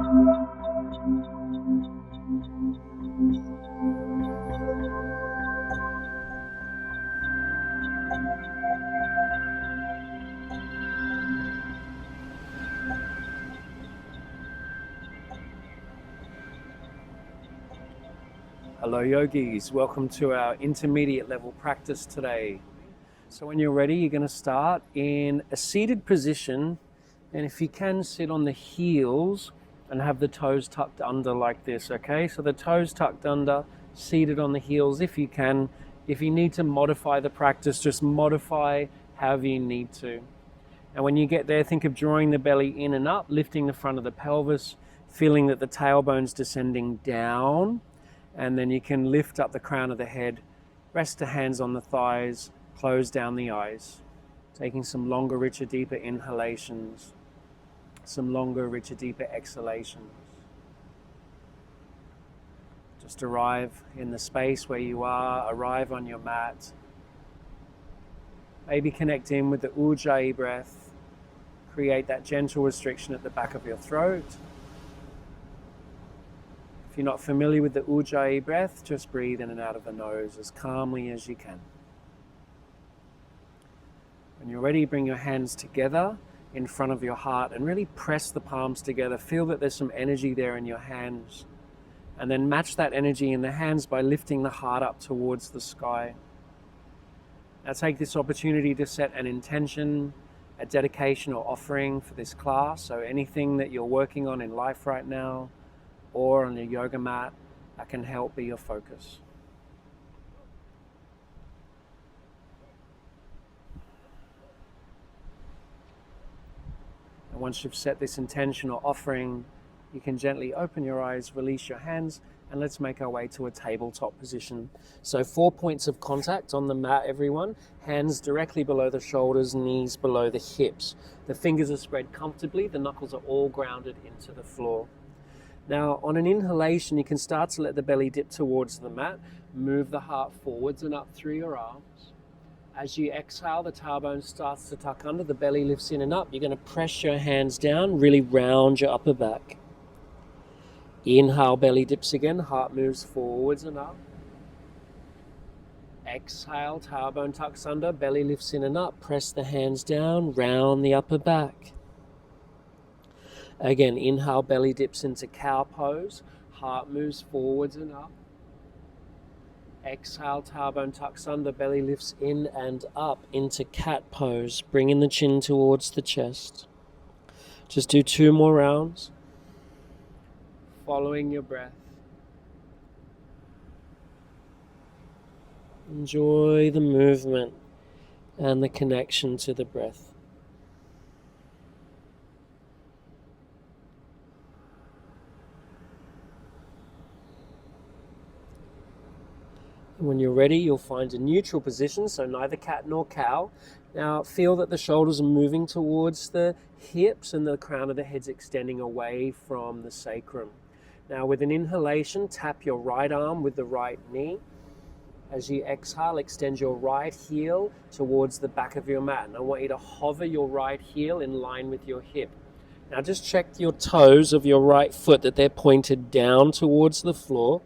Hello yogis, welcome to our intermediate level practice today. So when you're ready, you're going to start in a seated position, and if you can, sit on the heels and have the toes tucked under like this, okay? So the toes tucked under, seated on the heels if you can. If you need to modify the practice, just modify however you need to. And when you get there, think of drawing the belly in and up, lifting the front of the pelvis, feeling that the tailbone's descending down. And then you can lift up the crown of the head, rest the hands on the thighs, close down the eyes, taking some longer, richer, deeper inhalations, some longer, richer, deeper exhalations. Just arrive in the space where you are, arrive on your mat. Maybe connect in with the Ujjayi breath, create that gentle restriction at the back of your throat. If you're not familiar with the Ujjayi breath, just breathe in and out of the nose as calmly as you can. When you're ready, bring your hands together in front of your heart and really press the palms together. Feel that there's some energy there in your hands. And then match that energy in the hands by lifting the heart up towards the sky. Now take this opportunity to set an intention, a dedication or offering for this class. So anything that you're working on in life right now, or on your yoga mat, that can help be your focus. And once you've set this intention or offering, you can gently open your eyes, release your hands, and let's make our way to a tabletop position. So 4 points of contact on the mat, everyone. Hands directly below the shoulders, knees below the hips. The fingers are spread comfortably, the knuckles are all grounded into the floor. Now, on an inhalation, you can start to let the belly dip towards the mat. Move the heart forwards and up through your arms. As you exhale, the tailbone starts to tuck under, the belly lifts in and up. You're going to press your hands down, really round your upper back. Inhale, belly dips again, heart moves forwards and up. Exhale, tailbone tucks under, belly lifts in and up. Press the hands down, round the upper back. Again, inhale, belly dips into cow pose, heart moves forwards and up. Exhale, tailbone tucks under, belly lifts in and up into cat pose, bringing the chin towards the chest. Just do 2 more rounds, following your breath. Enjoy the movement and the connection to the breath. When you're ready, you'll find a neutral position, so neither cat nor cow. Now feel that the shoulders are moving towards the hips and the crown of the head's extending away from the sacrum. Now with an inhalation, tap your right arm with the right knee. As you exhale, extend your right heel towards the back of your mat. And I want you to hover your right heel in line with your hip. Now just check your toes of your right foot that they're pointed down towards the floor.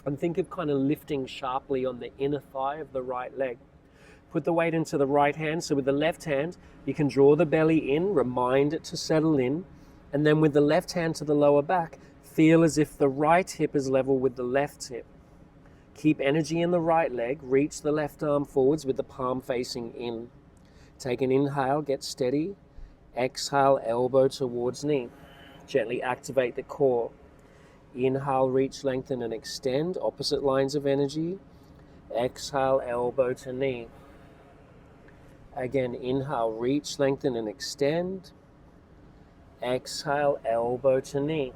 And think of kind of lifting sharply on the inner thigh of the right leg. Put the weight into the right hand. So with the left hand, you can draw the belly in, remind it to settle in. And then with the left hand to the lower back, feel as if the right hip is level with the left hip. Keep energy in the right leg. Reach the left arm forwards with the palm facing in. Take an inhale, get steady. Exhale, elbow towards knee. Gently activate the core. Inhale, reach, lengthen, and extend. Opposite lines of energy. Exhale, elbow to knee. Again, inhale, reach, lengthen, and extend. Exhale, elbow to knee.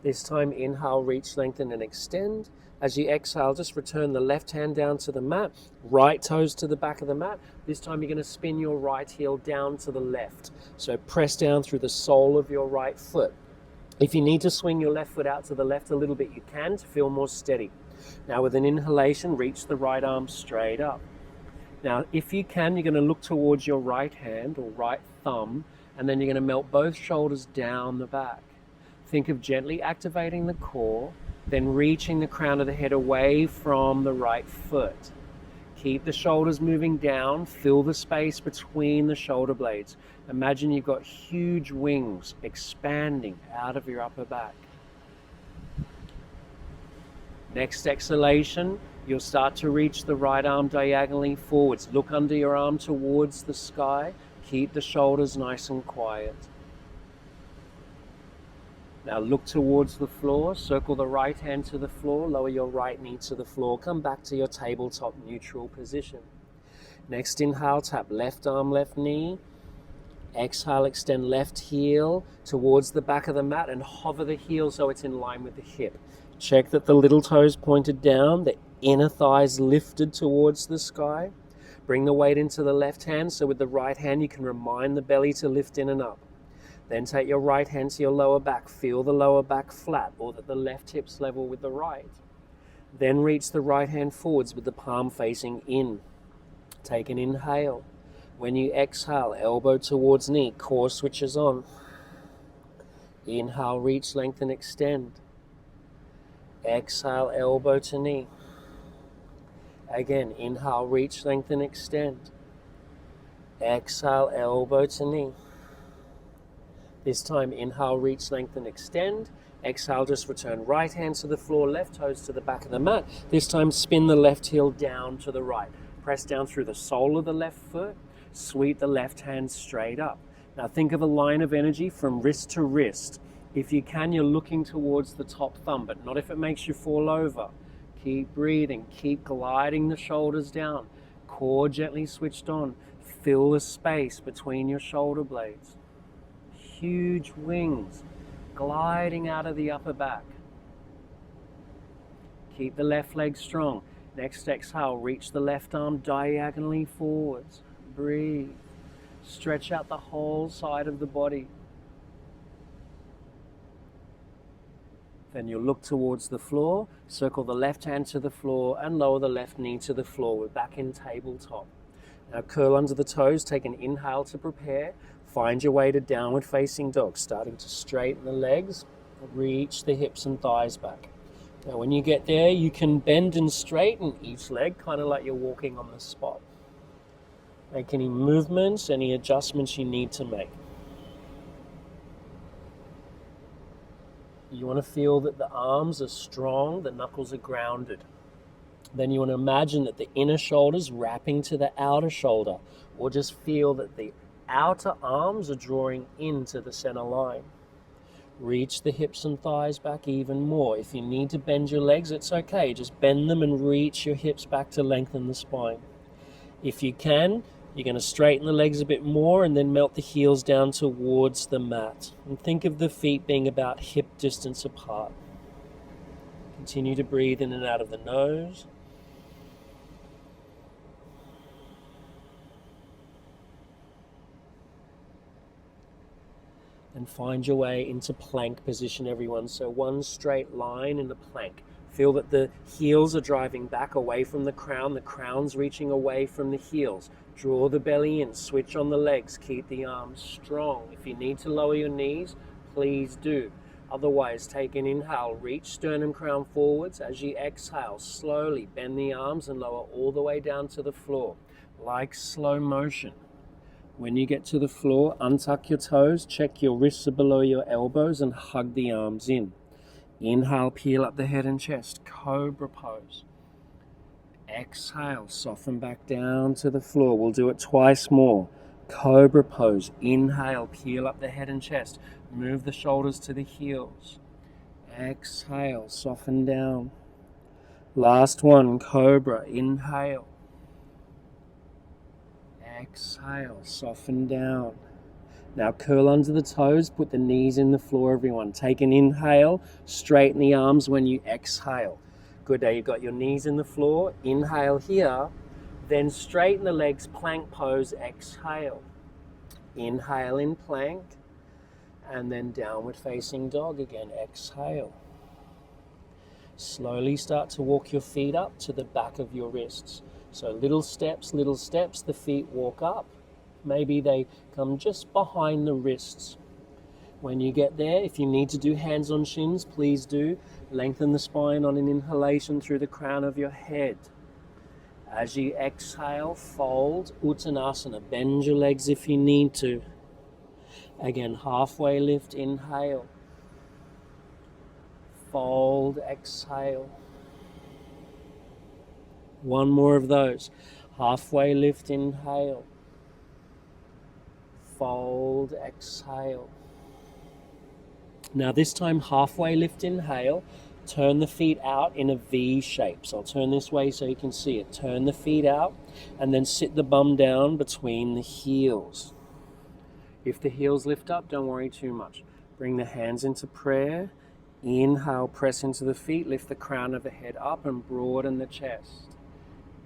This time, inhale, reach, lengthen, and extend. As you exhale, just return the left hand down to the mat, right toes to the back of the mat. This time, you're going to spin your right heel down to the left. So press down through the sole of your right foot. If you need to swing your left foot out to the left a little bit, you can to feel more steady. Now with an inhalation, reach the right arm straight up. Now if you can, you're going to look towards your right hand or right thumb, and then you're going to melt both shoulders down the back. Think of gently activating the core, then reaching the crown of the head away from the right foot. Keep the shoulders moving down, fill the space between the shoulder blades. Imagine you've got huge wings expanding out of your upper back. Next exhalation, you'll start to reach the right arm diagonally forwards. Look under your arm towards the sky. Keep the shoulders nice and quiet. Now look towards the floor, circle the right hand to the floor, lower your right knee to the floor, come back to your tabletop neutral position. Next inhale, tap left arm, left knee. Exhale, extend left heel towards the back of the mat and hover the heel so it's in line with the hip. Check that the little toes pointed down, the inner thighs lifted towards the sky. Bring the weight into the left hand, so with the right hand you can remind the belly to lift in and up. Then take your right hand to your lower back. Feel the lower back flat or that the left hip's level with the right. Then reach the right hand forwards with the palm facing in. Take an inhale. When you exhale, elbow towards knee, core switches on. Inhale, reach, lengthen, extend. Exhale, elbow to knee. Again, inhale, reach, lengthen, extend. Exhale, elbow to knee. This time, inhale, reach, lengthen, extend. Exhale, just return right hand to the floor, left toes to the back of the mat. This time, spin the left heel down to the right. Press down through the sole of the left foot. Sweep the left hand straight up. Now think of a line of energy from wrist to wrist. If you can, you're looking towards the top thumb, but not if it makes you fall over. Keep breathing, keep gliding the shoulders down. Core gently switched on. Fill the space between your shoulder blades. Huge wings gliding out of the upper back. Keep the left leg strong. Next exhale, reach the left arm diagonally forwards. Breathe. Stretch out the whole side of the body. Then you'll look towards the floor, circle the left hand to the floor and lower the left knee to the floor. We're back in tabletop. Now curl under the toes, take an inhale to prepare. Find your way to downward facing dog, starting to straighten the legs, reach the hips and thighs back. Now when you get there, you can bend and straighten each leg, kind of like you're walking on the spot. Make any movements, any adjustments you need to make. You want to feel that the arms are strong, the knuckles are grounded. Then you want to imagine that the inner shoulder's wrapping to the outer shoulder, or just feel that the outer arms are drawing into the center line. Reach the hips and thighs back even more. If you need to bend your legs, it's okay. Just bend them and reach your hips back to lengthen the spine. If you can, you're going to straighten the legs a bit more and then melt the heels down towards the mat. And think of the feet being about hip distance apart. Continue to breathe in and out of the nose. And find your way into plank position, everyone. So one straight line in the plank. Feel that the heels are driving back away from the crown's reaching away from the heels. Draw the belly in, switch on the legs, keep the arms strong. If you need to lower your knees, please do. Otherwise, take an inhale, reach sternum crown forwards. As you exhale, slowly bend the arms and lower all the way down to the floor, like slow motion. When you get to the floor, untuck your toes, check your wrists are below your elbows and hug the arms in. Inhale, peel up the head and chest, cobra pose. Exhale, soften back down to the floor. We'll do it twice more. Cobra pose. Inhale, peel up the head and chest. Move the shoulders to the heels. Exhale, soften down. Last one, cobra. Inhale. Exhale, soften down. Now curl under the toes, put the knees in the floor, everyone. Take an inhale, straighten the arms when you exhale. Good day, you've got your knees in the floor. Inhale here, then straighten the legs, plank pose, exhale. Inhale in plank, and then downward facing dog again, exhale. Slowly start to walk your feet up to the back of your wrists. So little steps, the feet walk up. Maybe they come just behind the wrists. When you get there, if you need to do hands on shins, please do. Lengthen the spine on an inhalation through the crown of your head. As you exhale, fold, Uttanasana. Bend your legs if you need to. Again, halfway lift, inhale. Fold, exhale. One more of those. Halfway lift, inhale. Fold, exhale. Now this time, halfway lift, inhale. Turn the feet out in a V shape. So I'll turn this way so you can see it. Turn the feet out and then sit the bum down between the heels. If the heels lift up, don't worry too much. Bring the hands into prayer. Inhale, press into the feet. Lift the crown of the head up and broaden the chest.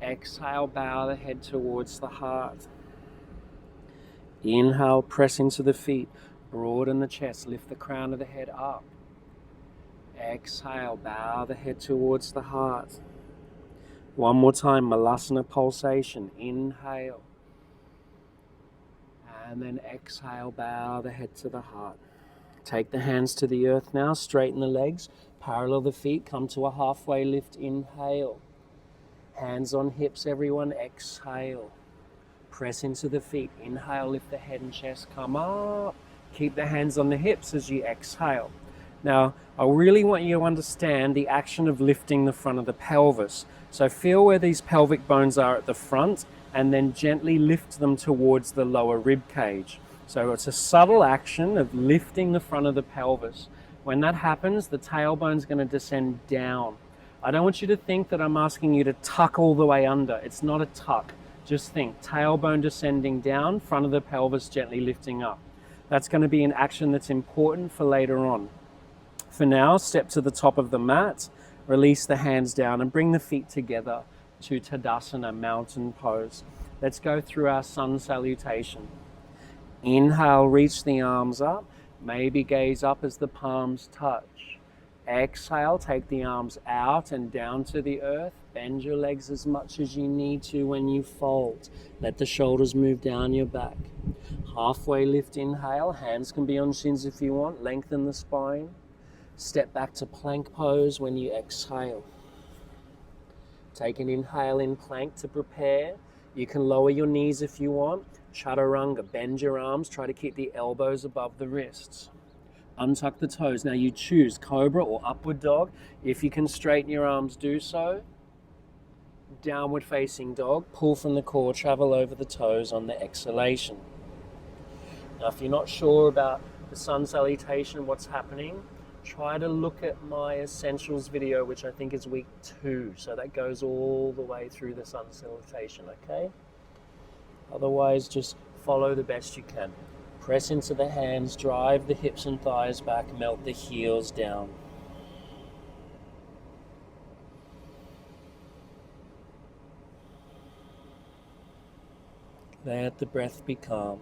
Exhale, bow the head towards the heart. Inhale, press into the feet. Broaden the chest. Lift the crown of the head up. Exhale, bow the head towards the heart. One more time, Malasana pulsation. Inhale. And then exhale, bow the head to the heart. Take the hands to the earth now. Straighten the legs. Parallel the feet. Come to a halfway lift. Inhale. Hands on hips, everyone. Exhale. Press into the feet. Inhale, lift the head and chest. Come up. Keep the hands on the hips as you exhale. Now, I really want you to understand the action of lifting the front of the pelvis. So feel where these pelvic bones are at the front and then gently lift them towards the lower rib cage. So it's a subtle action of lifting the front of the pelvis. When that happens, the tailbone's going to descend down. I don't want you to think that I'm asking you to tuck all the way under. It's not a tuck. Just think, tailbone descending down, front of the pelvis gently lifting up. That's going to be an action that's important for later on. For now, step to the top of the mat, release the hands down and bring the feet together to Tadasana, mountain pose. Let's go through our sun salutation. Inhale, reach the arms up, maybe gaze up as the palms touch. Exhale, take the arms out and down to the earth. Bend your legs as much as you need to when you fold. Let the shoulders move down your back. Halfway lift, inhale. Hands can be on shins if you want. Lengthen the spine. Step back to plank pose when you exhale. Take an inhale in plank to prepare. You can lower your knees if you want. Chaturanga, bend your arms. Try to keep the elbows above the wrists. Untuck the toes. Now you choose cobra or upward dog. If you can straighten your arms, do so. Downward facing dog. Pull from the core, travel over the toes on the exhalation. Now if you're not sure about the sun salutation, what's happening, try to look at my essentials video, which I think is week 2. So that goes all the way through the sun salutation, okay? Otherwise, just follow the best you can. Press into the hands, drive the hips and thighs back, melt the heels down. Let the breath be calm.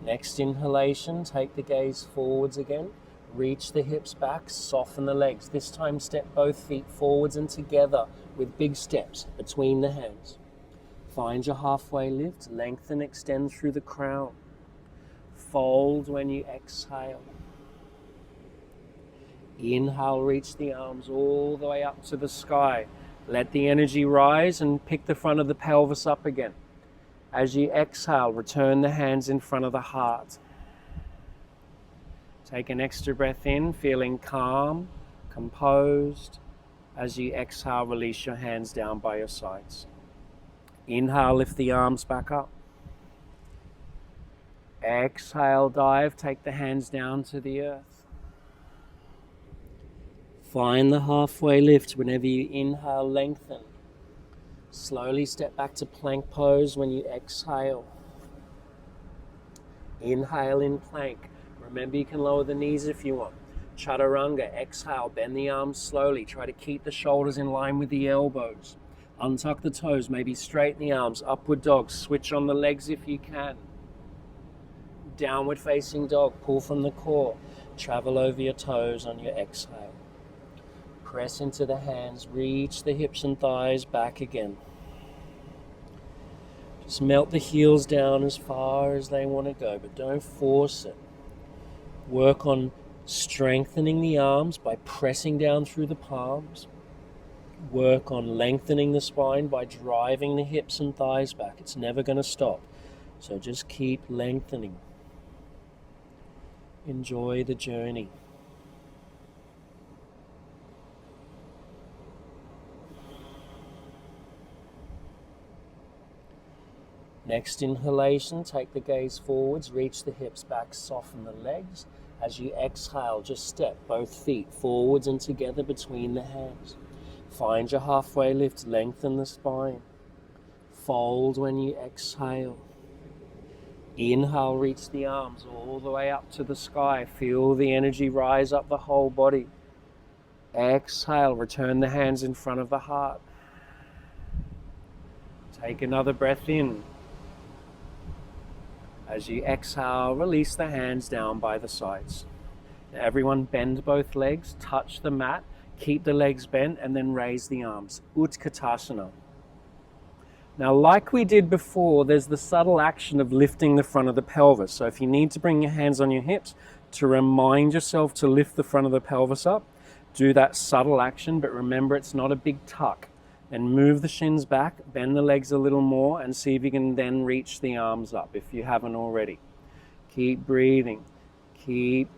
Next inhalation, take the gaze forwards again. Reach the hips back, soften the legs. This time step both feet forwards and together with big steps between the hands. Find your halfway lift, lengthen, extend through the crown. Fold when you exhale. Inhale, reach the arms all the way up to the sky. Let the energy rise and pick the front of the pelvis up again. As you exhale, return the hands in front of the heart. Take an extra breath in, feeling calm, composed. As you exhale, release your hands down by your sides. Inhale, lift the arms back up. Exhale, dive, take the hands down to the earth. Find the halfway lift. Whenever you inhale, lengthen. Slowly step back to plank pose when you exhale. Inhale in plank. Remember, you can lower the knees if you want. Chaturanga, exhale, bend the arms slowly. Try to keep the shoulders in line with the elbows. Untuck the toes, maybe straighten the arms. Upward dog, switch on the legs if you can. Downward facing dog, pull from the core. Travel over your toes on your exhale. Press into the hands, reach the hips and thighs back again. Just melt the heels down as far as they want to go, but don't force it. Work on strengthening the arms by pressing down through the palms. Work on lengthening the spine by driving the hips and thighs back. It's never going to stop. So just keep lengthening. Enjoy the journey. Next inhalation, take the gaze forwards, reach the hips back, soften the legs. As you exhale, just step both feet forwards and together between the hands. Find your halfway lift, lengthen the spine. Fold when you exhale. Inhale, reach the arms all the way up to the sky. Feel the energy rise up the whole body. Exhale, return the hands in front of the heart. Take another breath in. As you exhale, release the hands down by the sides. Now everyone bend both legs, touch the mat, keep the legs bent, and then raise the arms. Utkatasana. Now, like we did before, there's the subtle action of lifting the front of the pelvis. So if you need to bring your hands on your hips to remind yourself to lift the front of the pelvis up, do that subtle action, but remember it's not a big tuck. And move the shins back, bend the legs a little more, and see if you can then reach the arms up if you haven't already. Keep breathing. Keep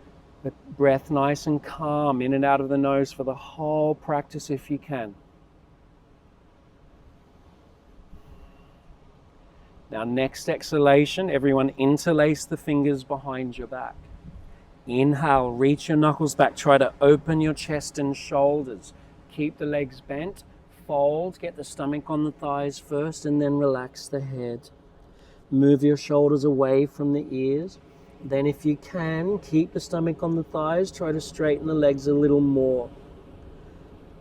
the breath nice and calm in and out of the nose for the whole practice if you can. Now, next exhalation, everyone interlace the fingers behind your back. Inhale, reach your knuckles back. Try to open your chest and shoulders. Keep the legs bent. Fold, get the stomach on the thighs first, and then relax the head. Move your shoulders away from the ears. Then if you can, keep the stomach on the thighs. Try to straighten the legs a little more.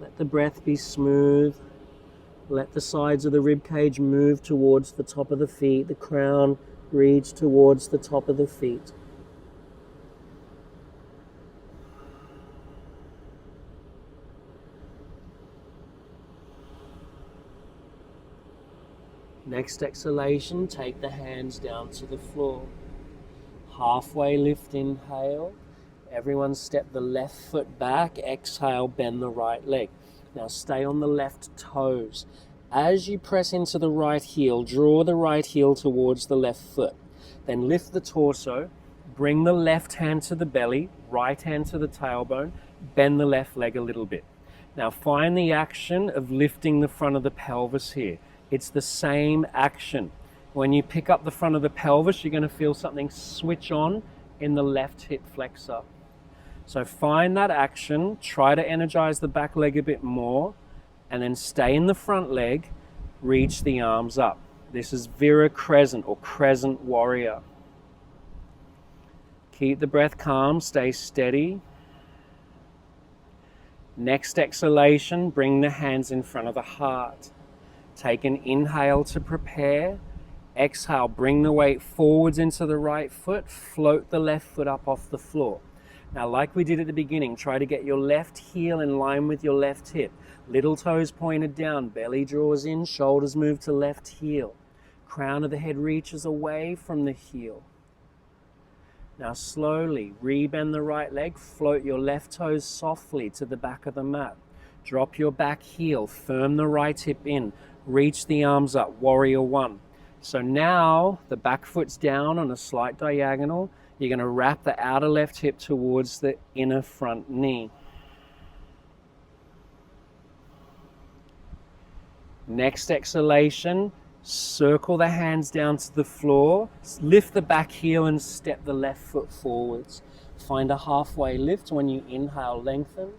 Let the breath be smooth. Let the sides of the rib cage move towards the top of the feet. The crown reach towards the top of the feet. Next exhalation, take the hands down to the floor. Halfway lift, inhale. Everyone step the left foot back. Exhale, bend the right leg. Now stay on the left toes. As you press into the right heel, draw the right heel towards the left foot. Then lift the torso. Bring the left hand to the belly, right hand to the tailbone. Bend the left leg a little bit. Now find the action of lifting the front of the pelvis here. It's the same action. When you pick up the front of the pelvis, you're going to feel something switch on in the left hip flexor. So find that action, try to energize the back leg a bit more, and then stay in the front leg, reach the arms up. This is Vira Crescent or Crescent Warrior. Keep the breath calm, stay steady. Next exhalation, bring the hands in front of the heart. Take an inhale to prepare. Exhale, bring the weight forwards into the right foot. Float the left foot up off the floor. Now, like we did at the beginning, try to get your left heel in line with your left hip. Little toes pointed down, belly draws in, shoulders move to left heel. Crown of the head reaches away from the heel. Now slowly, rebend the right leg, float your left toes softly to the back of the mat. Drop your back heel, firm the right hip in, reach the arms up, warrior one. So now the back foot's down on a slight diagonal. You're going to wrap the outer left hip towards the inner front knee. Next exhalation, circle the hands down to the floor, lift the back heel and step the left foot forwards. Find a halfway lift. When you inhale, lengthen.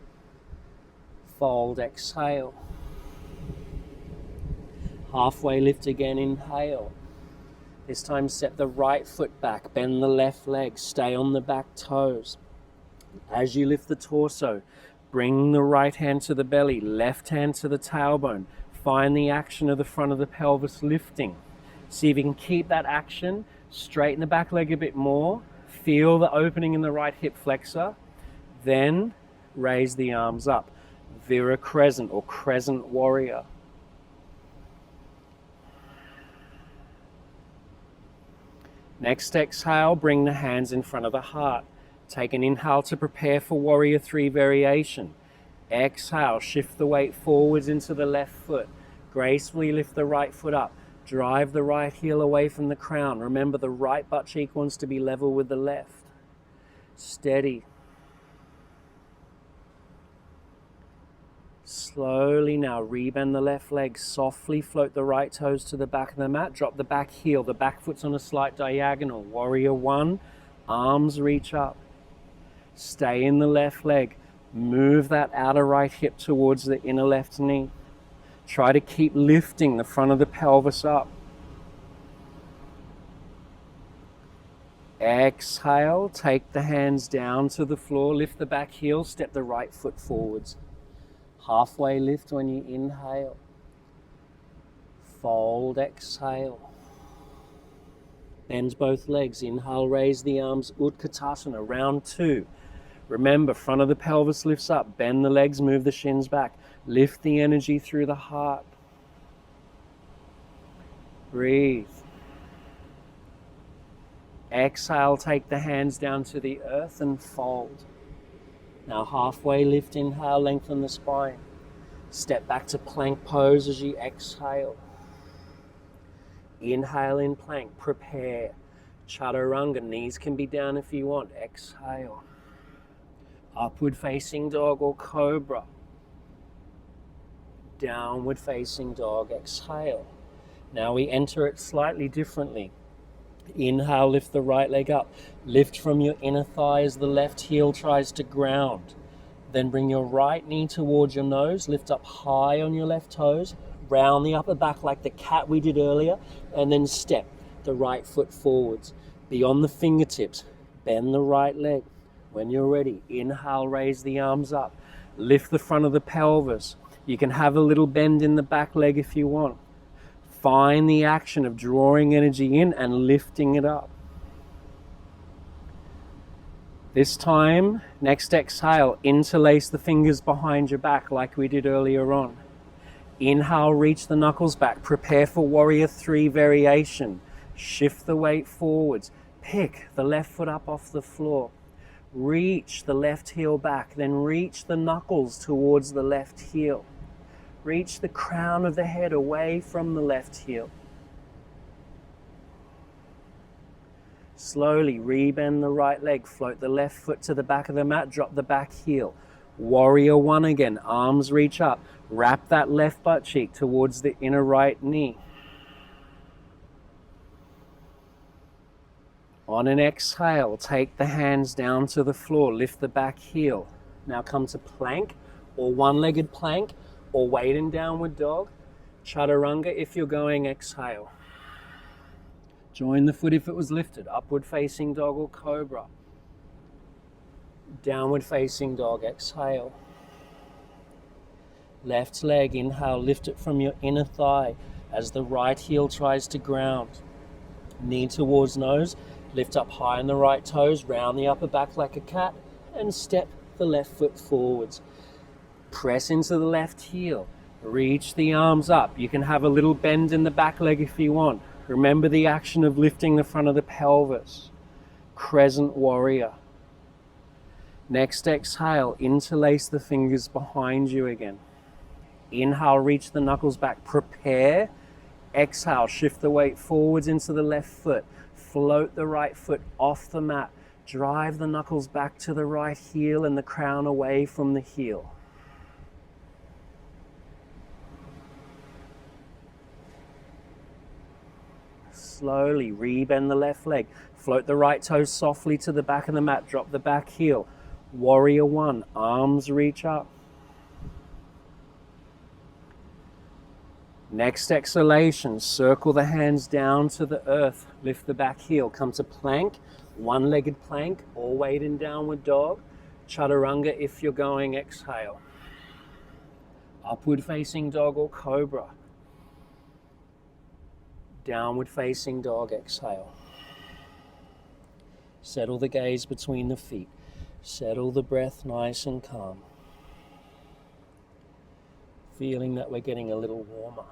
Fold, exhale. Halfway lift again, inhale. This time step the right foot back, bend the left leg, stay on the back toes. As you lift the torso, bring the right hand to the belly, left hand to the tailbone. Find the action of the front of the pelvis lifting. See if you can keep that action, straighten the back leg a bit more, feel the opening in the right hip flexor, then raise the arms up. Vira crescent or crescent warrior. Next exhale, bring the hands in front of the heart. Take an inhale to prepare for warrior 3 variation. Exhale, shift the weight forwards into the left foot. Gracefully lift the right foot up. Drive the right heel away from the crown. Remember, the right butt cheek wants to be level with the left. Steady. Slowly now rebend the left leg. Softly float the right toes to the back of the mat. Drop the back heel. The back foot's on a slight diagonal. Warrior 1. Arms reach up. Stay in the left leg. Move that outer right hip towards the inner left knee. Try to keep lifting the front of the pelvis up. Exhale, take the hands down to the floor, lift the back heel, step the right foot forwards. Halfway lift when you inhale. Fold, exhale. Bend both legs, inhale, raise the arms, Utkatasana, round 2. Remember, front of the pelvis lifts up, bend the legs, move the shins back. Lift the energy through the heart. Breathe. Exhale, take the hands down to the earth and fold. Now halfway lift, inhale, lengthen the spine. Step back to plank pose as you exhale. Inhale in plank, prepare. Chaturanga, knees can be down if you want. Exhale. Upward facing dog or cobra. Downward facing dog, exhale. Now we enter it slightly differently. Inhale, lift the right leg up. Lift from your inner thigh as the left heel tries to ground. Then bring your right knee towards your nose. Lift up high on your left toes. Round the upper back like the cat we did earlier. And then step the right foot forwards. Beyond the fingertips, bend the right leg. When you're ready, inhale, raise the arms up. Lift the front of the pelvis. You can have a little bend in the back leg if you want. Find the action of drawing energy in and lifting it up. This time, next exhale, interlace the fingers behind your back like we did earlier on. Inhale, reach the knuckles back. Prepare for warrior 3 variation. Shift the weight forwards. Pick the left foot up off the floor. Reach the left heel back, then reach the knuckles towards the left heel. Reach the crown of the head away from the left heel. Slowly rebend the right leg, float the left foot to the back of the mat, drop the back heel. Warrior 1 again, arms reach up. Wrap that left butt cheek towards the inner right knee. On an exhale, take the hands down to the floor, lift the back heel. Now come to plank or one-legged plank or weight in downward dog. Chaturanga if you're going, exhale. Join the foot if it was lifted, upward facing dog or cobra. Downward facing dog, exhale. Left leg, inhale, lift it from your inner thigh as the right heel tries to ground. Knee towards nose. Lift up high on the right toes, round the upper back like a cat, and step the left foot forwards. Press into the left heel. Reach the arms up. You can have a little bend in the back leg if you want. Remember the action of lifting the front of the pelvis. Crescent warrior. Next exhale, interlace the fingers behind you again. Inhale, reach the knuckles back. Prepare. Exhale, shift the weight forwards into the left foot. Float the right foot off the mat. Drive the knuckles back to the right heel and the crown away from the heel. Slowly rebend the left leg. Float the right toes softly to the back of the mat. Drop the back heel. Warrior 1, arms reach up. Next exhalation, circle the hands down to the earth. Lift the back heel. Come to plank, one-legged plank, or weight in downward dog. Chaturanga if you're going, exhale. Upward facing dog or cobra. Downward facing dog, exhale. Settle the gaze between the feet. Settle the breath nice and calm. feeling that we're getting a little warmer.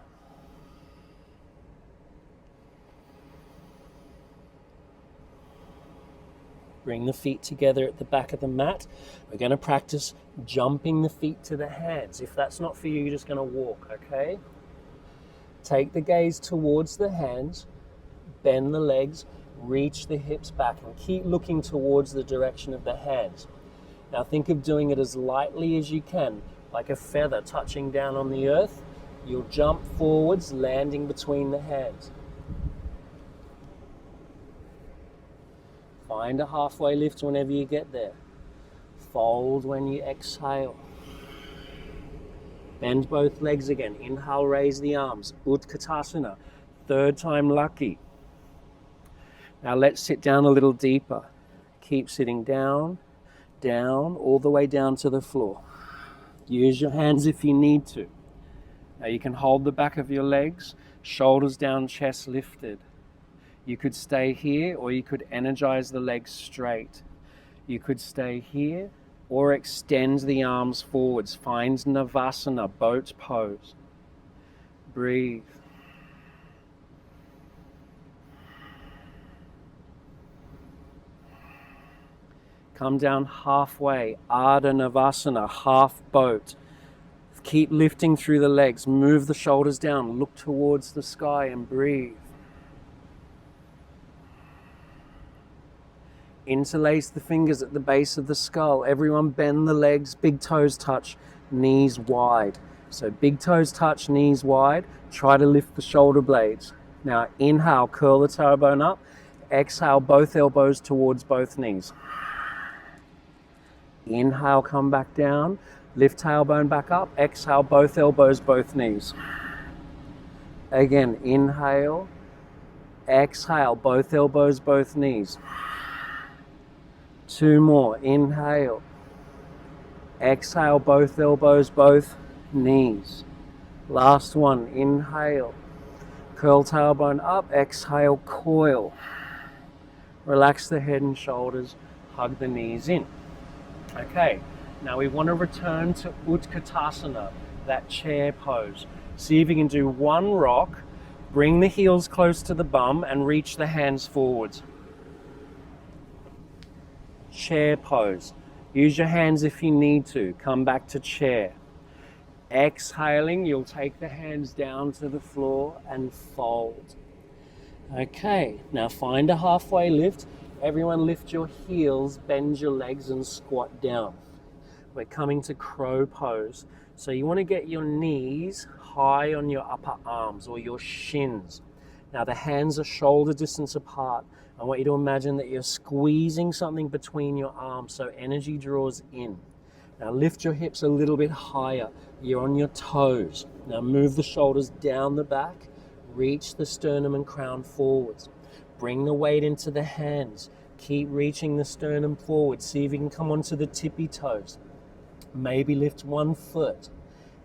Bring the feet together at the back of the mat. We're going to practice jumping the feet to the hands. If that's not for you, you're just going to walk, okay? Take the gaze towards the hands, bend the legs, reach the hips back, and keep looking towards the direction of the hands. Now think of doing it as lightly as you can, like a feather touching down on the earth. You'll jump forwards, landing between the hands. Find a halfway lift whenever you get there. Fold when you exhale. Bend both legs again. Inhale, raise the arms. Utkatasana. Third time lucky. Now let's sit down a little deeper. Keep sitting down, down, all the way down to the floor. Use your hands if you need to. Now you can hold the back of your legs, shoulders down, chest lifted. You could stay here, or you could energize the legs straight. You could stay here or extend the arms forwards. Find Navasana, boat pose. Breathe. Come down halfway, Ardha Navasana, half boat. Keep lifting through the legs, move the shoulders down, look towards the sky and breathe. Interlace the fingers at the base of the skull. Everyone bend the legs, big toes touch, knees wide. So big toes touch, knees wide. Try to lift the shoulder blades. Now inhale, curl the tailbone up. Exhale, both elbows towards both knees. Inhale, come back down. Lift tailbone back up. Exhale, both elbows, both knees. Again, inhale. Exhale, both elbows, both knees. Two more. Inhale. Exhale, both elbows, both knees. Last one. Inhale. Curl tailbone up. Exhale, coil. Relax the head and shoulders. Hug the knees in. Okay, now we want to return to Utkatasana, that chair pose. See if you can do one rock, bring the heels close to the bum and reach the hands forwards. Chair pose. Use your hands if you need to. Come back to chair. Exhaling, you'll take the hands down to the floor and fold. Okay, now find a halfway lift. Everyone lift your heels, bend your legs and squat down. We're coming to crow pose. So you want to get your knees high on your upper arms or your shins. Now the hands are shoulder distance apart. I want you to imagine that you're squeezing something between your arms so energy draws in. Now lift your hips a little bit higher. You're on your toes. Now move the shoulders down the back. Reach the sternum and crown forwards. Bring the weight into the hands. Keep reaching the sternum forward. See if you can come onto the tippy toes. Maybe lift one foot.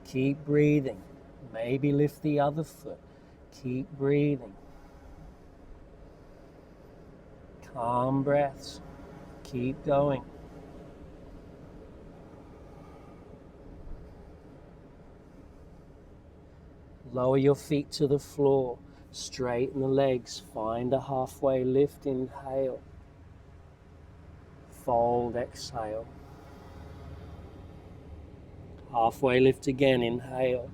Keep breathing. Maybe lift the other foot. Keep breathing. Calm breaths. Keep going. Lower your feet to the floor. Straighten the legs. Find a halfway lift. Inhale. Fold. Exhale. Halfway lift again. Inhale.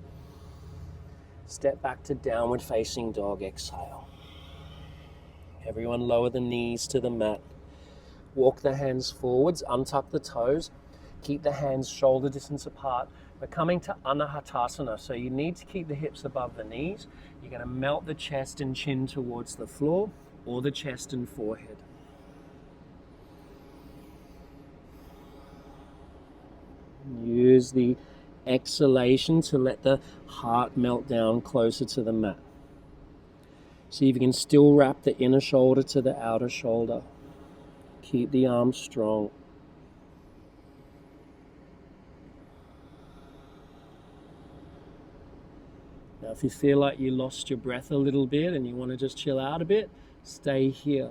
Step back to downward facing dog. Exhale. Everyone lower the knees to the mat. Walk the hands forwards. Untuck the toes. Keep the hands shoulder distance apart. We're coming to Anahatasana, so you need to keep the hips above the knees. You're going to melt the chest and chin towards the floor, or the chest and forehead. Use the exhalation to let the heart melt down closer to the mat. See if you can still wrap the inner shoulder to the outer shoulder. Keep the arms strong. Now if you feel like you lost your breath a little bit and you want to just chill out a bit, stay here.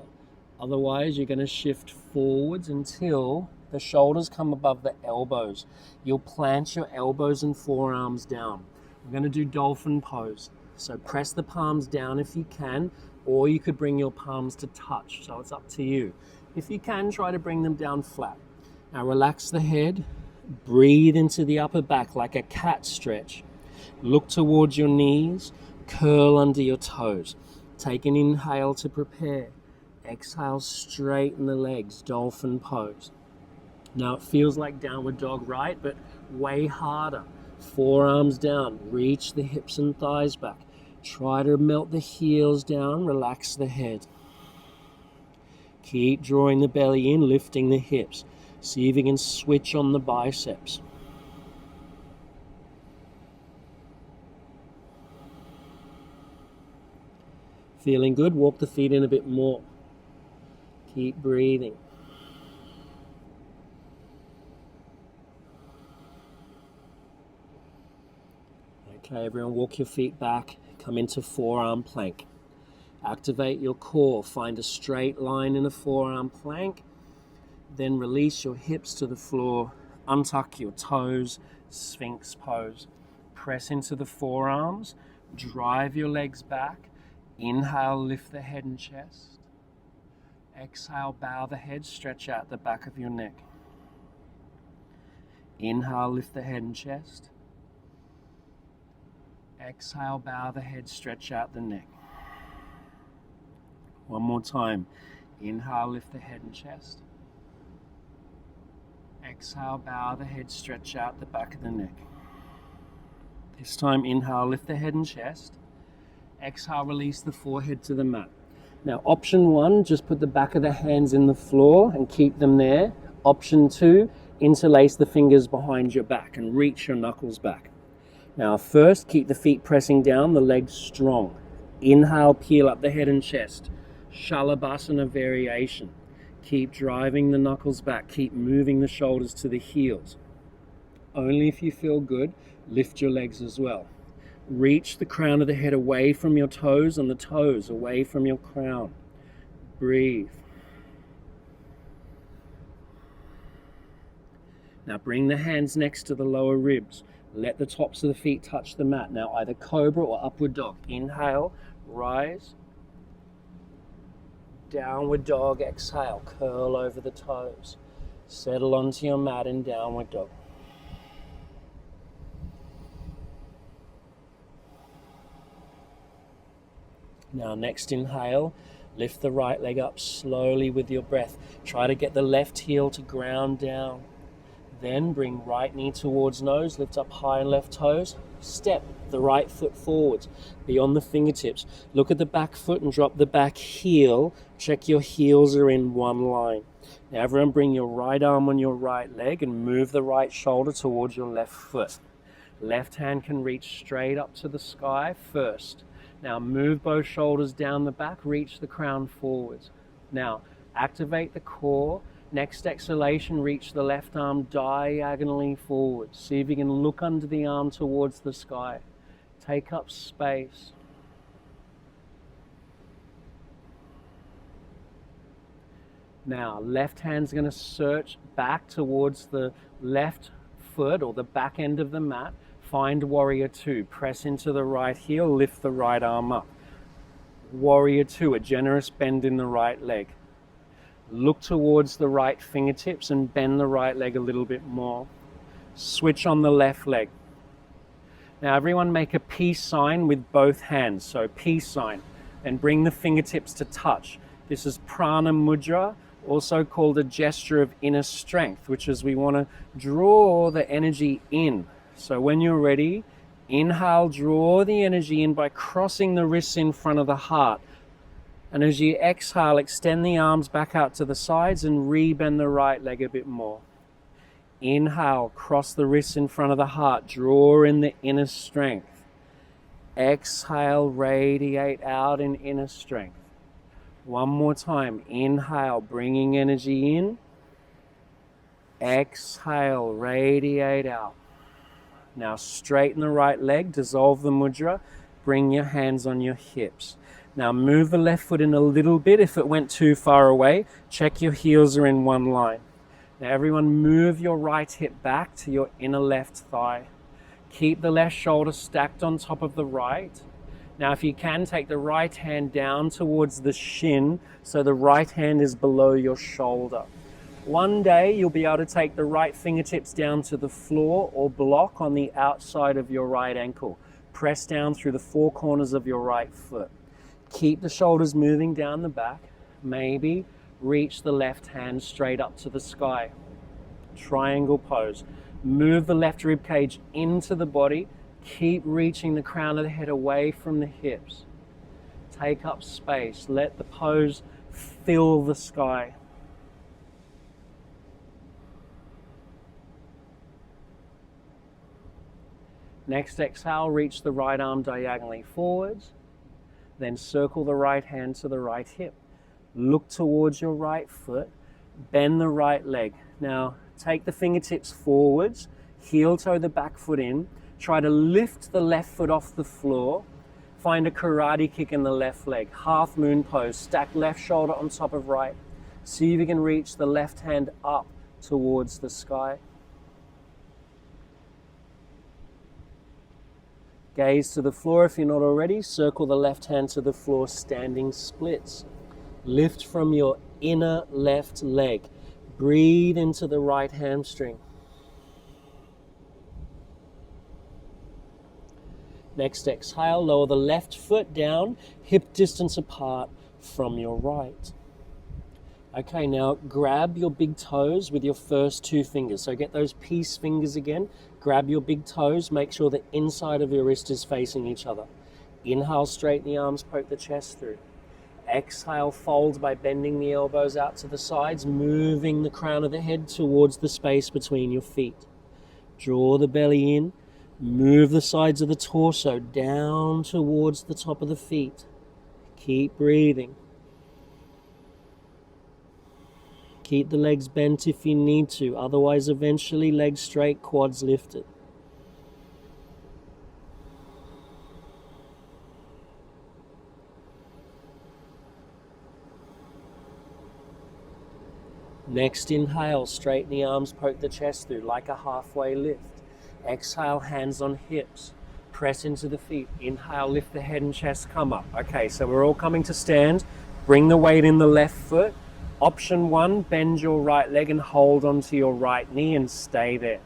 Otherwise you're going to shift forwards until the shoulders come above the elbows. You'll plant your elbows and forearms down. We're going to do dolphin pose. So press the palms down if you can, or you could bring your palms to touch, so it's up to you. If you can, try to bring them down flat. Now relax the head, breathe into the upper back like a cat stretch. Look towards your knees, curl under your toes. Take an inhale to prepare. Exhale, straighten the legs, dolphin pose. Now it feels like downward dog, right? But way harder. Forearms down, reach the hips and thighs back. Try to melt the heels down, relax the head. Keep drawing the belly in, lifting the hips. See if you can switch on the biceps. Feeling good? Walk the feet in a bit more. Keep breathing. Okay, everyone, walk your feet back. Come into forearm plank. Activate your core. Find a straight line in a forearm plank. Then release your hips to the floor. Untuck your toes. Sphinx pose. Press into the forearms. Drive your legs back. Inhale, lift the head and chest. Exhale, bow the head, stretch out the back of your neck. Inhale, lift the head and chest. Exhale, bow the head, stretch out the neck. One more time. Inhale, lift the head and chest. Exhale, bow the head, stretch out the back of the neck. This time, inhale, lift the head and chest. Exhale, release the forehead to the mat. Now, option one, just put the back of the hands in the floor and keep them there. Option two, interlace the fingers behind your back and reach your knuckles back. Now, first, keep the feet pressing down, the legs strong. Inhale, peel up the head and chest. Shalabhasana variation. Keep driving the knuckles back. Keep moving the shoulders to the heels. Only if you feel good, lift your legs as well. Reach the crown of the head away from your toes and the toes away from your crown. Breathe. Now bring the hands next to the lower ribs. Let the tops of the feet touch the mat. Now either cobra or upward dog. Inhale, rise. Downward dog, exhale, curl over the toes. Settle onto your mat in downward dog. Now next inhale, lift the right leg up slowly with your breath. Try to get the left heel to ground down. Then bring right knee towards nose, lift up high left toes. Step the right foot forwards, beyond the fingertips. Look at the back foot and drop the back heel. Check your heels are in one line. Now everyone bring your right arm on your right leg and move the right shoulder towards your left foot. Left hand can reach straight up to the sky first. Now move both shoulders down the back, reach the crown forwards. Now activate the core. Next exhalation, reach the left arm diagonally forward. See if you can look under the arm towards the sky. Take up space. Now left hand's going to search back towards the left foot or the back end of the mat. Find warrior two. Press into the right heel, lift the right arm up. Warrior two, a generous bend in the right leg. Look towards the right fingertips and bend the right leg a little bit more. Switch on the left leg. Now everyone make a peace sign with both hands. So peace sign, and bring the fingertips to touch. This is prana mudra, also called a gesture of inner strength, which is we want to draw the energy in. So when you're ready, inhale, draw the energy in by crossing the wrists in front of the heart. And as you exhale, extend the arms back out to the sides and rebend the right leg a bit more. Inhale, cross the wrists in front of the heart, draw in the inner strength. Exhale, radiate out in inner strength. One more time, inhale, bringing energy in. Exhale, radiate out. Now straighten the right leg, dissolve the mudra, bring your hands on your hips. Now move the left foot in a little bit. If it went too far away, check your heels are in one line. Now everyone move your right hip back to your inner left thigh. Keep the left shoulder stacked on top of the right. Now, if you can, take the right hand down towards the shin so the right hand is below your shoulder. One day, you'll be able to take the right fingertips down to the floor or block on the outside of your right ankle. Press down through the four corners of your right foot. Keep the shoulders moving down the back. Maybe reach the left hand straight up to the sky. Triangle pose. Move the left rib cage into the body. Keep reaching the crown of the head away from the hips. Take up space. Let the pose fill the sky. Next exhale, reach the right arm diagonally forwards. Then circle the right hand to the right hip. Look towards your right foot. Bend the right leg. Now, take the fingertips forwards. Heel toe the back foot in. Try to lift the left foot off the floor. Find a karate kick in the left leg. Half moon pose. Stack left shoulder on top of right. See if you can reach the left hand up towards the sky. Gaze to the floor if you're not already. Circle the left hand to the floor, standing splits. Lift from your inner left leg. Breathe into the right hamstring. Next exhale, lower the left foot down, hip distance apart from your right. Okay, now grab your big toes with your first two fingers. So get those peace fingers again. Grab your big toes. Make sure the inside of your wrist is facing each other. Inhale, straighten the arms, poke the chest through. Exhale, fold by bending the elbows out to the sides, moving the crown of the head towards the space between your feet. Draw the belly in. Move the sides of the torso down towards the top of the feet. Keep breathing. Keep the legs bent if you need to, otherwise eventually legs straight, quads lifted. Next inhale, straighten the arms, poke the chest through like a halfway lift. Exhale, hands on hips. Press into the feet. Inhale, lift the head and chest, come up. Okay, so we're all coming to stand. Bring the weight in the left foot. Option 1, bend your right leg and hold onto your right knee and stay there.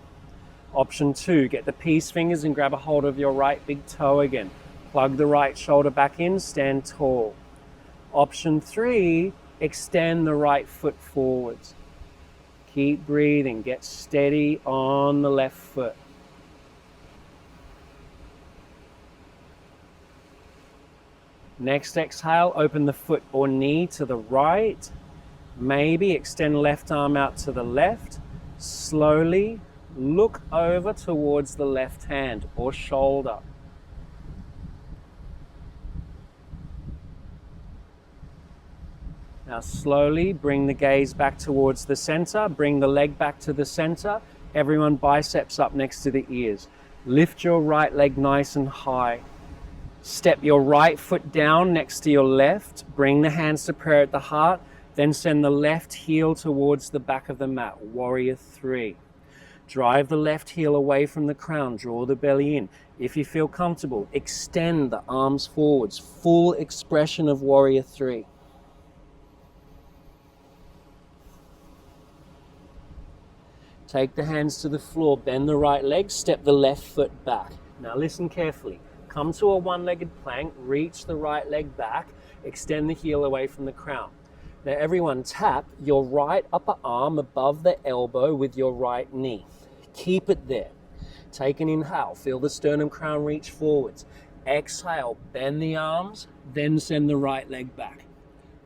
Option 2, get the peace fingers and grab a hold of your right big toe again. Plug the right shoulder back in, stand tall. Option 3, extend the right foot forwards. Keep breathing, get steady on the left foot. Next exhale, open the foot or knee to the right. Maybe extend left arm out to the left. Slowly look over towards the left hand or shoulder. Now slowly bring the gaze back towards the center. Bring the leg back to the center. Everyone biceps up next to the ears. Lift your right leg nice and high. Step your right foot down next to your left. Bring the hands to prayer at the heart. Then send the left heel towards the back of the mat. Warrior 3. Drive the left heel away from the crown. Draw the belly in. If you feel comfortable, extend the arms forwards. Full expression of Warrior 3. Take the hands to the floor. Bend the right leg. Step the left foot back. Now listen carefully. Come to a one-legged plank. Reach the right leg back. Extend the heel away from the crown. Now everyone tap your right upper arm above the elbow with your right knee. Keep it there. Take an inhale. Feel the sternum crown reach forwards. Exhale. Bend the arms. Then send the right leg back.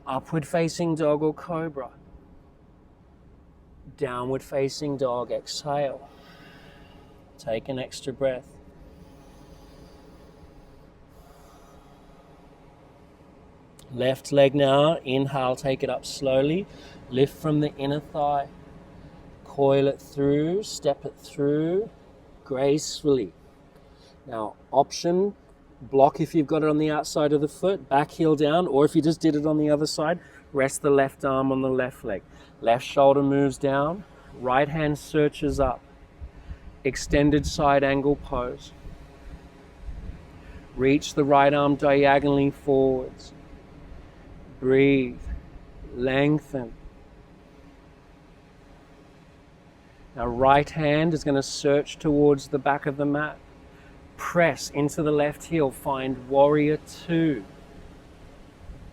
Upward facing dog or cobra. Downward facing dog. Exhale. Take an extra breath. Left leg now, inhale, take it up slowly. Lift from the inner thigh. Coil it through, step it through, gracefully. Now, option, block if you've got it on the outside of the foot, back heel down, or if you just did it on the other side, rest the left arm on the left leg. Left shoulder moves down, right hand searches up. Extended side angle pose. Reach the right arm diagonally forwards. Breathe. Lengthen. Now right hand is going to search towards the back of the mat. Press into the left heel. Find warrior two.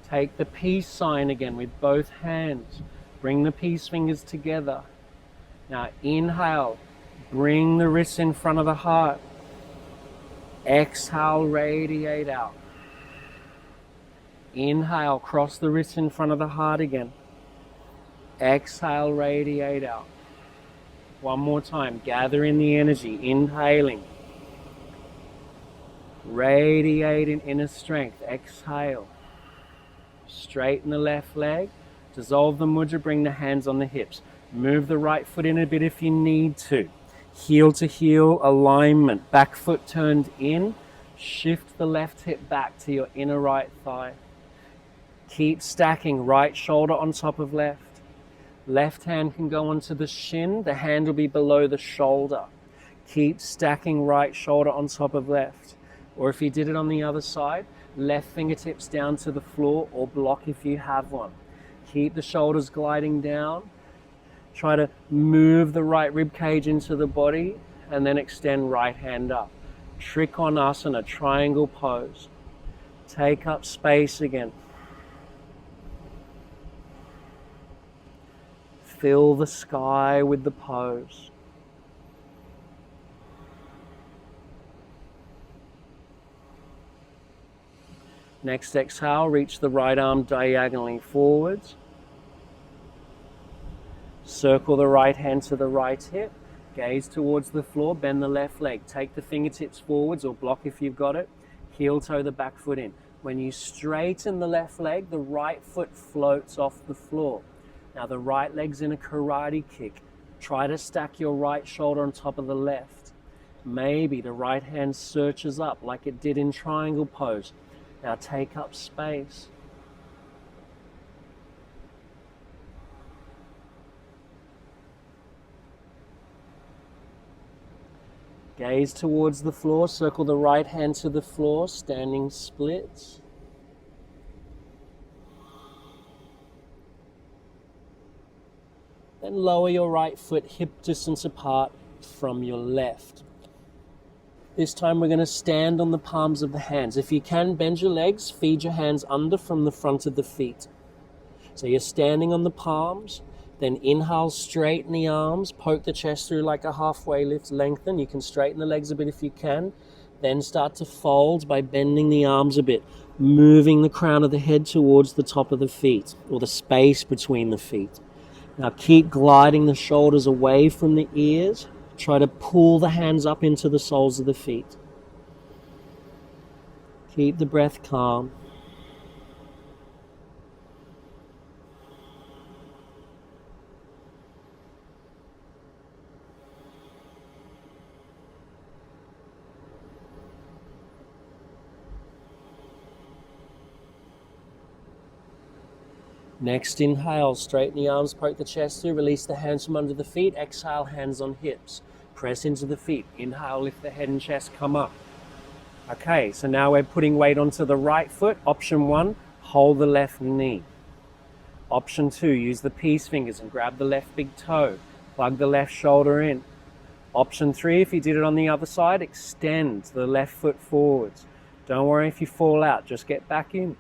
Take the peace sign again with both hands. Bring the peace fingers together. Now inhale. Bring the wrists in front of the heart. Exhale, radiate out. Inhale, cross the wrists in front of the heart again. Exhale, radiate out. One more time, gather in the energy, inhaling. Radiate in inner strength, exhale. Straighten the left leg, dissolve the mudra, bring the hands on the hips. Move the right foot in a bit if you need to. Heel to heel alignment, back foot turned in. Shift the left hip back to your inner right thigh. Keep stacking, right shoulder on top of left. Left hand can go onto the shin, the hand will be below the shoulder. Keep stacking right shoulder on top of left. Or if you did it on the other side, left fingertips down to the floor or block if you have one. Keep the shoulders gliding down. Try to move the right rib cage into the body and then extend right hand up. Trikonasana, triangle pose. Take up space again. Fill the sky with the pose. Next exhale, reach the right arm diagonally forwards. Circle the right hand to the right hip. Gaze towards the floor, bend the left leg. Take the fingertips forwards or block if you've got it. Heel toe the back foot in. When you straighten the left leg, the right foot floats off the floor. Now the right leg's in a karate kick. Try to stack your right shoulder on top of the left. Maybe the right hand searches up like it did in triangle pose. Now take up space. Gaze towards the floor, circle the right hand to the floor, standing splits. Then lower your right foot hip distance apart from your left. This time we're going to stand on the palms of the hands. If you can, bend your legs, feed your hands under from the front of the feet. So you're standing on the palms. Then inhale, straighten the arms, poke the chest through like a halfway lift, lengthen. You can straighten the legs a bit if you can. Then start to fold by bending the arms a bit, moving the crown of the head towards the top of the feet, or the space between the feet. Now keep gliding the shoulders away from the ears. Try to pull the hands up into the soles of the feet. Keep the breath calm. Next inhale, straighten the arms, poke the chest through, release the hands from under the feet, exhale, hands on hips. Press into the feet, inhale, lift the head and chest, come up. Okay, so now we're putting weight onto the right foot. Option 1, hold the left knee. Option 2, use the peace fingers and grab the left big toe. Plug the left shoulder in. Option 3, if you did it on the other side, extend the left foot forwards. Don't worry if you fall out, just get back in.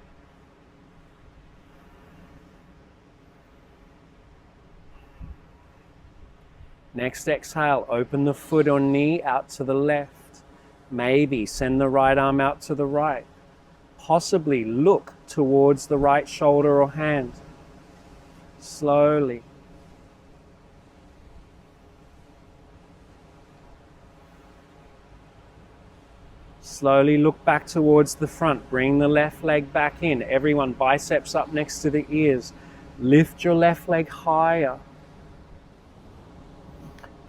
Next exhale, open the foot or knee out to the left. Maybe send the right arm out to the right. Possibly look towards the right shoulder or hand. Slowly. Slowly look back towards the front. Bring the left leg back in. Everyone, biceps up next to the ears. Lift your left leg higher.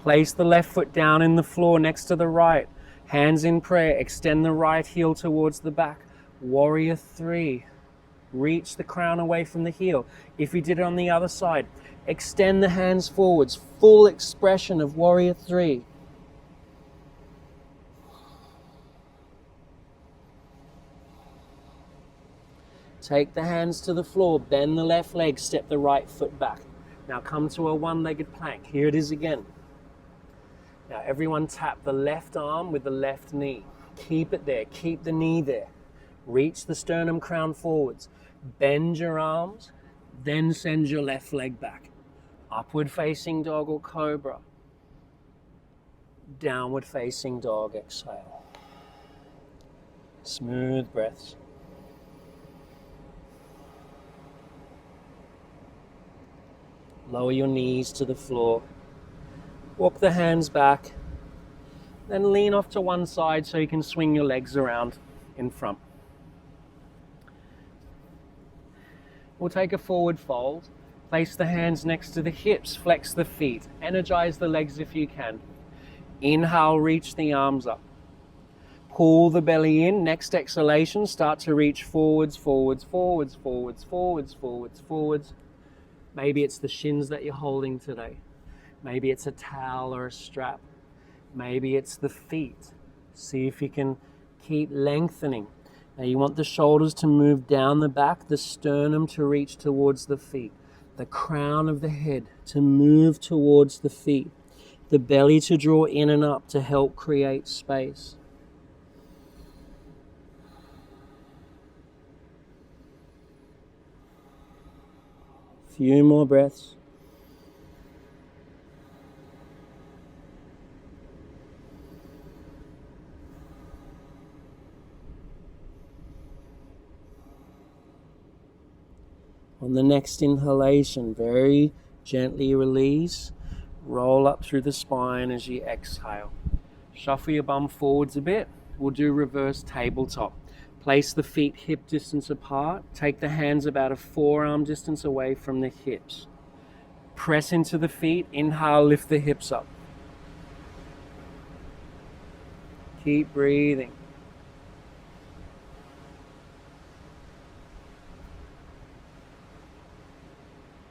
Place the left foot down in the floor next to the right. Hands in prayer. Extend the right heel towards the back. Warrior 3. Reach the crown away from the heel. If you did it on the other side, extend the hands forwards. Full expression of warrior 3. Take the hands to the floor, bend the left leg, step the right foot back. Now come to a one-legged plank. Here it is again. Now everyone tap the left arm with the left knee. Keep it there, keep the knee there. Reach the sternum crown forwards. Bend your arms, then send your left leg back. Upward facing dog or cobra. Downward facing dog, exhale. Smooth breaths. Lower your knees to the floor. Walk the hands back. Then lean off to one side so you can swing your legs around in front. We'll take a forward fold. Place the hands next to the hips. Flex the feet. Energize the legs if you can. Inhale, reach the arms up. Pull the belly in. Next exhalation, start to reach forwards, forwards, forwards, forwards, forwards, forwards, forwards. Maybe it's the shins that you're holding today. Maybe it's a towel or a strap. Maybe it's the feet. See if you can keep lengthening. Now you want the shoulders to move down the back, the sternum to reach towards the feet, the crown of the head to move towards the feet, the belly to draw in and up to help create space. Few more breaths. On the next inhalation, very gently release. Roll up through the spine as you exhale. Shuffle your bum forwards a bit. We'll do reverse tabletop. Place the feet hip distance apart. Take the hands about a forearm distance away from the hips. Press into the feet. Inhale, lift the hips up. Keep breathing.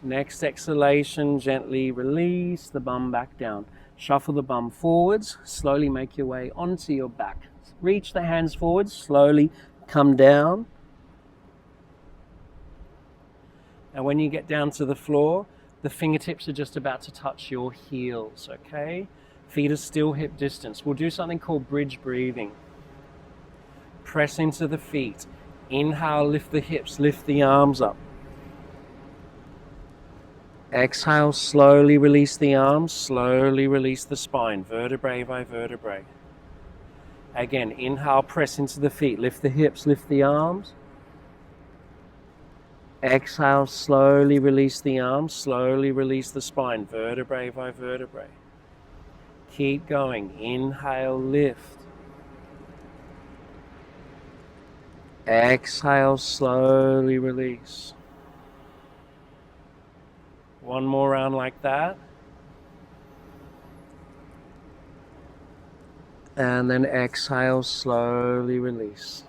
Next exhalation, gently release the bum back down. Shuffle the bum forwards. Slowly make your way onto your back. Reach the hands forwards. Slowly come down. And when you get down to the floor, the fingertips are just about to touch your heels, okay? Feet are still hip distance. We'll do something called bridge breathing. Press into the feet. Inhale, lift the hips, lift the arms up. Exhale, slowly release the arms, slowly release the spine, vertebrae by vertebrae. Again, inhale, press into the feet, lift the hips, lift the arms. Exhale, slowly release the arms, slowly release the spine, vertebrae by vertebrae. Keep going. Inhale, lift. Exhale, slowly release. One more round like that. And then exhale, slowly release.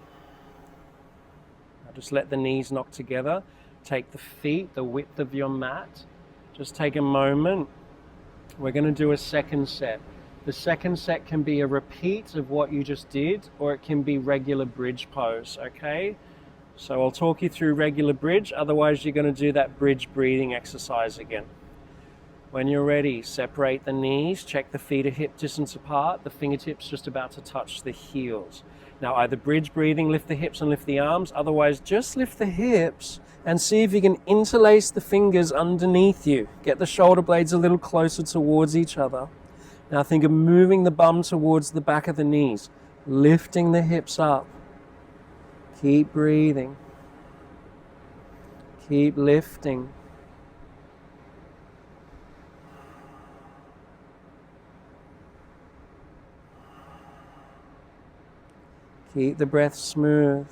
Now just let the knees knock together. Take the feet the width of your mat. Just take a moment. We're going to do a second set. The second set can be a repeat of what you just did, or it can be regular bridge pose, okay? So I'll talk you through regular bridge, otherwise you're going to do that bridge breathing exercise again. When you're ready, separate the knees, check the feet are hip distance apart, the fingertips just about to touch the heels. Now either bridge breathing, lift the hips and lift the arms, otherwise just lift the hips and see if you can interlace the fingers underneath you. Get the shoulder blades a little closer towards each other. Now think of moving the bum towards the back of the knees, lifting the hips up. Keep breathing. Keep lifting. Keep the breath smooth.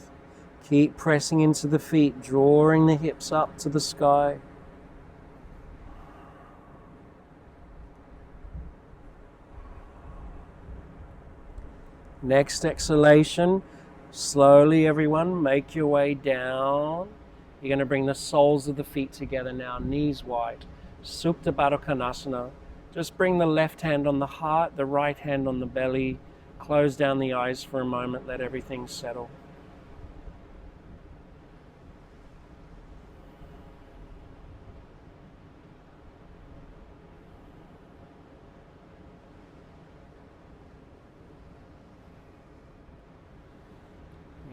Keep pressing into the feet, drawing the hips up to the sky. Next exhalation, slowly everyone make your way down. You're going to bring the soles of the feet together now, knees wide. Supta Baddha Konasana. Just bring the left hand on the heart, the right hand on the belly. Close down the eyes for a moment, let everything settle.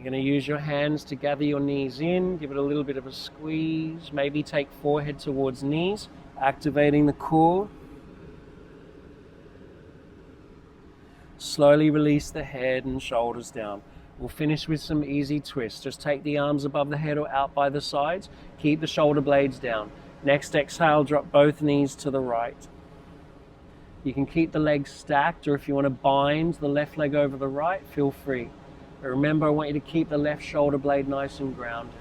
You're going to use your hands to gather your knees in, give it a little bit of a squeeze, maybe take forehead towards knees, activating the core. Slowly release the head and shoulders down. We'll finish with some easy twists. Just take the arms above the head or out by the sides. Keep the shoulder blades down. Next exhale, drop both knees to the right. You can keep the legs stacked, or if you want to bind the left leg over the right, feel free. But remember, I want you to keep the left shoulder blade nice and grounded.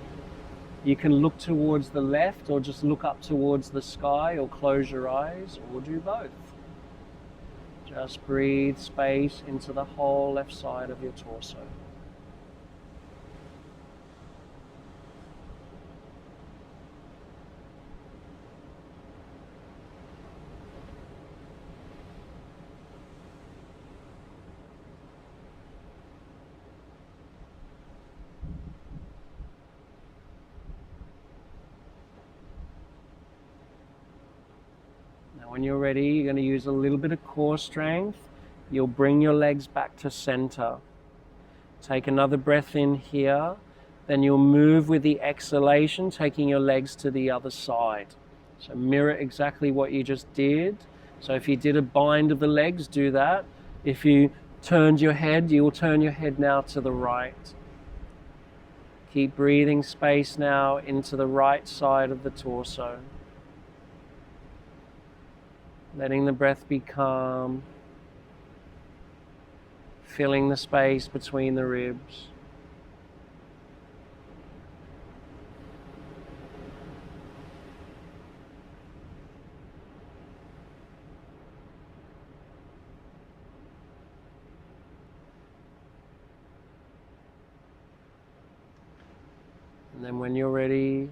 You can look towards the left, or just look up towards the sky, or close your eyes, or do both. Just breathe space into the whole left side of your torso. When you're ready, you're going to use a little bit of core strength. You'll bring your legs back to center. Take another breath in here. Then you'll move with the exhalation, taking your legs to the other side. So mirror exactly what you just did. So if you did a bind of the legs, do that. If you turned your head, you will turn your head now to the right. Keep breathing space now into the right side of the torso. Letting the breath be calm, filling the space between the ribs. And then when you're ready,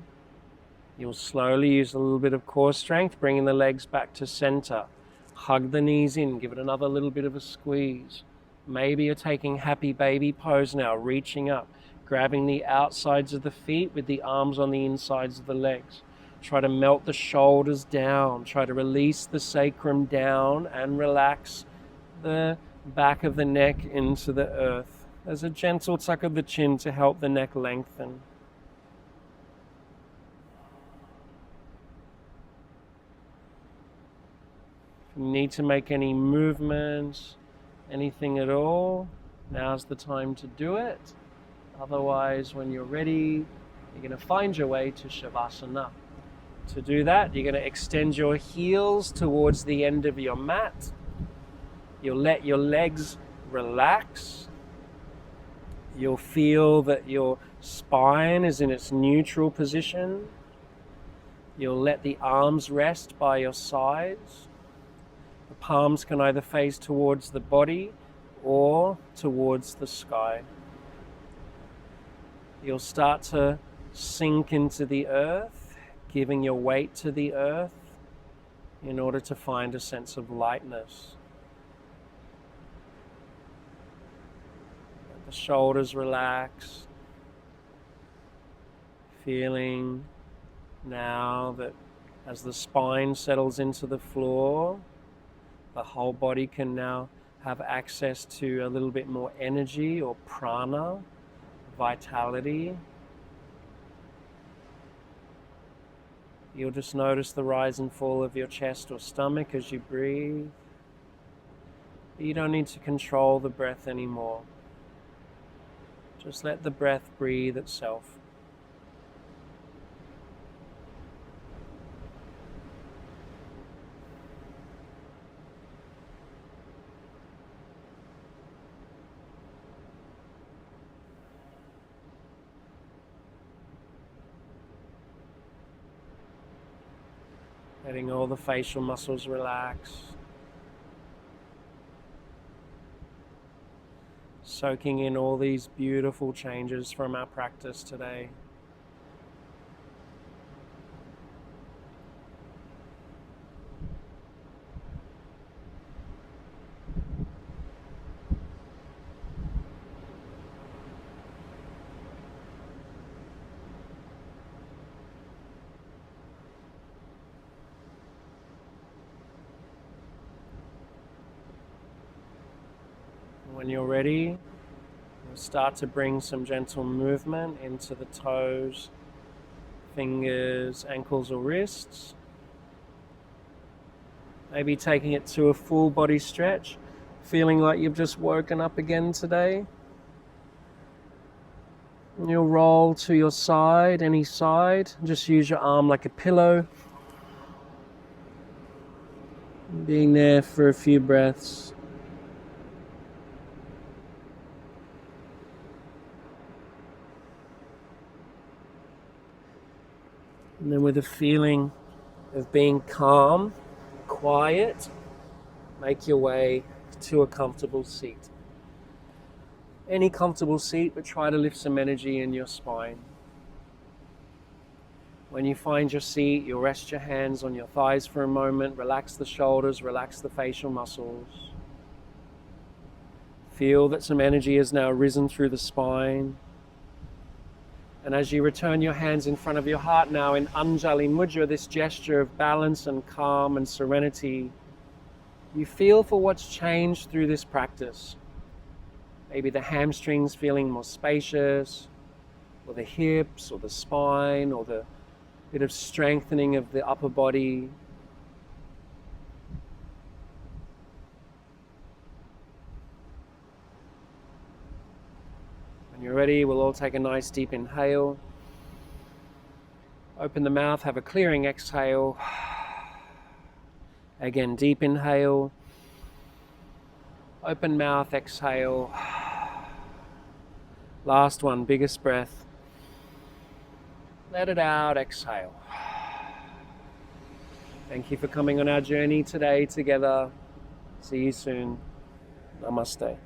you'll slowly use a little bit of core strength, bringing the legs back to center. Hug the knees in, give it another little bit of a squeeze. Maybe you're taking happy baby pose now, reaching up, grabbing the outsides of the feet with the arms on the insides of the legs. Try to melt the shoulders down. Try to release the sacrum down and relax the back of the neck into the earth. There's a gentle tuck of the chin to help the neck lengthen. If you need to make any movements, anything at all, now's the time to do it. Otherwise, when you're ready, you're going to find your way to Shavasana. To do that, you're going to extend your heels towards the end of your mat. You'll let your legs relax. You'll feel that your spine is in its neutral position. You'll let the arms rest by your sides. The palms can either face towards the body or towards the sky. You'll start to sink into the earth, giving your weight to the earth in order to find a sense of lightness. Let the shoulders relax, feeling now that as the spine settles into the floor, the whole body can now have access to a little bit more energy or prana, vitality. You'll just notice the rise and fall of your chest or stomach as you breathe. You don't need to control the breath anymore. Just let the breath breathe itself. Letting all the facial muscles relax. Soaking in all these beautiful changes from our practice today. When you're ready, Start to bring some gentle movement into the toes, fingers, ankles or wrists. Maybe taking it to a full body stretch, feeling like you've just woken up again today. And you'll roll to your side, any side. Just use your arm like a pillow. Being there for a few breaths. And then with a feeling of being calm, quiet, make your way to a comfortable seat. Any comfortable seat, but try to lift some energy in your spine. When you find your seat, you'll rest your hands on your thighs for a moment, relax the shoulders, relax the facial muscles. Feel that some energy has now risen through the spine. And as you return your hands in front of your heart now in Anjali Mudra, this gesture of balance and calm and serenity, you feel for what's changed through this practice. Maybe the hamstrings feeling more spacious, or the hips, or the spine, or the bit of strengthening of the upper body. When you're ready, we'll all take a nice deep inhale. Open the mouth, have a clearing exhale. Again, deep inhale. Open mouth, exhale. Last one, biggest breath. Let it out, exhale. Thank you for coming on our journey today together. See you soon. Namaste.